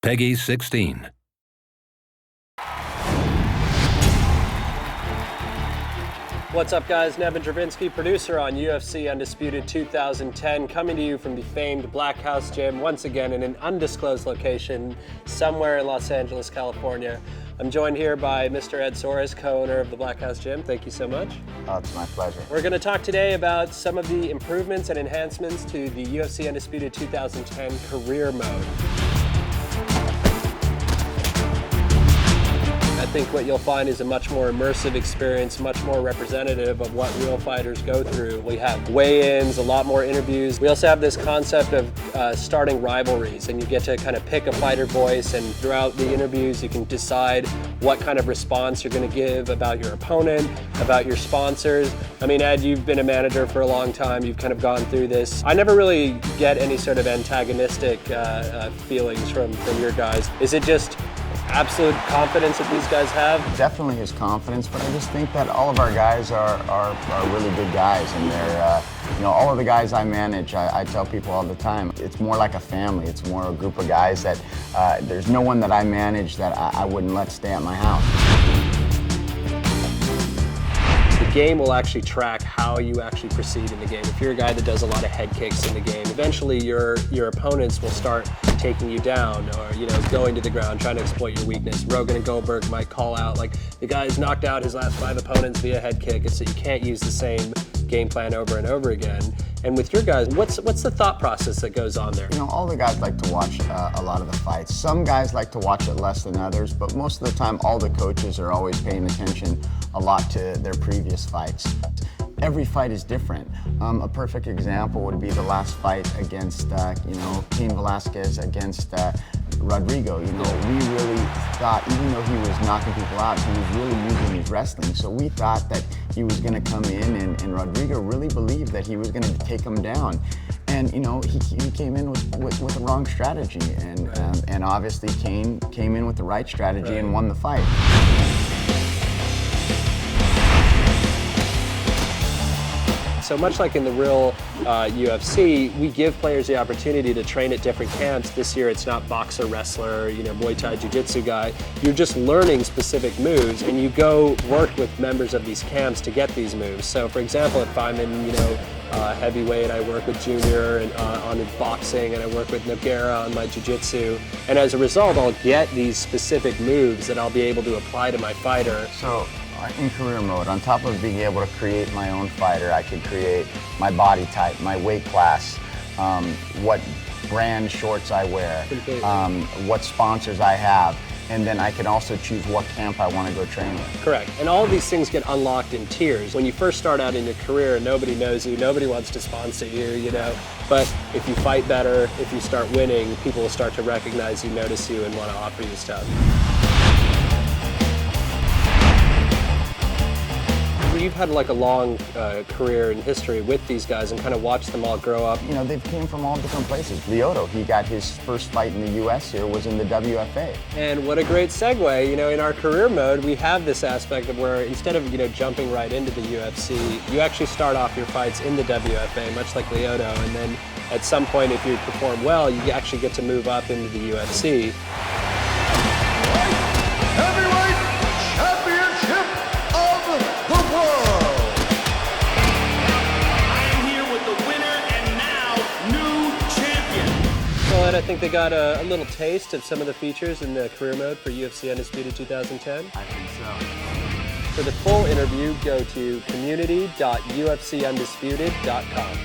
Peggy 16. What's up, guys? Nevin Dravinsky, producer on UFC Undisputed 2010, coming to you from the famed Black House Gym, once again in an undisclosed location somewhere in Los Angeles, California. I'm joined here by Mr. Ed Soares, co-owner of the Black House Gym. Thank you so much. Oh, it's my pleasure. We're going to talk today about some of the improvements and enhancements to the UFC Undisputed 2010 career mode. I think what you'll find is a much more immersive experience, much more representative of what real fighters go through. We have weigh-ins, a lot more interviews. We also have this concept of starting rivalries, and you get to kind of pick a fighter voice, and throughout the interviews you can decide what kind of response you're going to give about your opponent, about your sponsors. I mean, Ed, you've been a manager for a long time. You've kind of gone through this. I never really get any sort of antagonistic feelings from your guys. Is it just absolute confidence that these guys have? Definitely his confidence, but I just think that all of our guys are really good guys, and they're, all of the guys I manage, I tell people all the time, it's more like a family. It's more a group of guys that there's no one that I manage that I wouldn't let stay at my house. The game will actually track how you actually proceed in the game. If you're a guy that does a lot of head kicks in the game, eventually your opponents will start taking you down, or going to the ground, trying to exploit your weakness. Rogan and Goldberg might call out, like, the guy's knocked out his last 5 opponents via head kick, so you can't use the same game plan over and over again. And with your guys, what's the thought process that goes on there? All the guys like to watch a lot of the fights. Some guys like to watch it less than others, but most of the time all the coaches are always paying attention a lot to their previous fights. Every fight is different. A perfect example would be the last fight against, Cain Velasquez against Rodrigo. We really thought, even though he was knocking people out, he was really using his wrestling. So we thought that he was going to come in, and Rodrigo really believed that he was going to take him down. And he came in with the wrong strategy, and obviously Cain came in with the right strategy and won the fight. So much like in the real UFC, we give players the opportunity to train at different camps. This year it's not boxer, wrestler, Muay Thai, Jiu-Jitsu guy. You're just learning specific moves, and you go work with members of these camps to get these moves. So for example, if I'm in heavyweight, I work with Junior and on his boxing, and I work with Nogueira on my Jiu-Jitsu. And as a result, I'll get these specific moves that I'll be able to apply to my fighter. So, in career mode, on top of being able to create my own fighter, I could create my body type, my weight class, what brand shorts I wear, what sponsors I have, and then I can also choose what camp I want to go train in. Correct. And all of these things get unlocked in tiers. When you first start out in your career, nobody knows you, nobody wants to sponsor you, But if you fight better, if you start winning, people will start to recognize you, notice you, and want to offer you stuff. You've had like a long career in history with these guys and kind of watched them all grow up. They came from all different places. Lyoto, he got his first fight in the US here, was in the WFA. And what a great segue, in our career mode, we have this aspect of where instead of, jumping right into the UFC, you actually start off your fights in the WFA, much like Lyoto, and then at some point, if you perform well, you actually get to move up into the UFC. I think they got a little taste of some of the features in the career mode for UFC Undisputed 2010. I think so. For the full interview, go to community.ufcundisputed.com.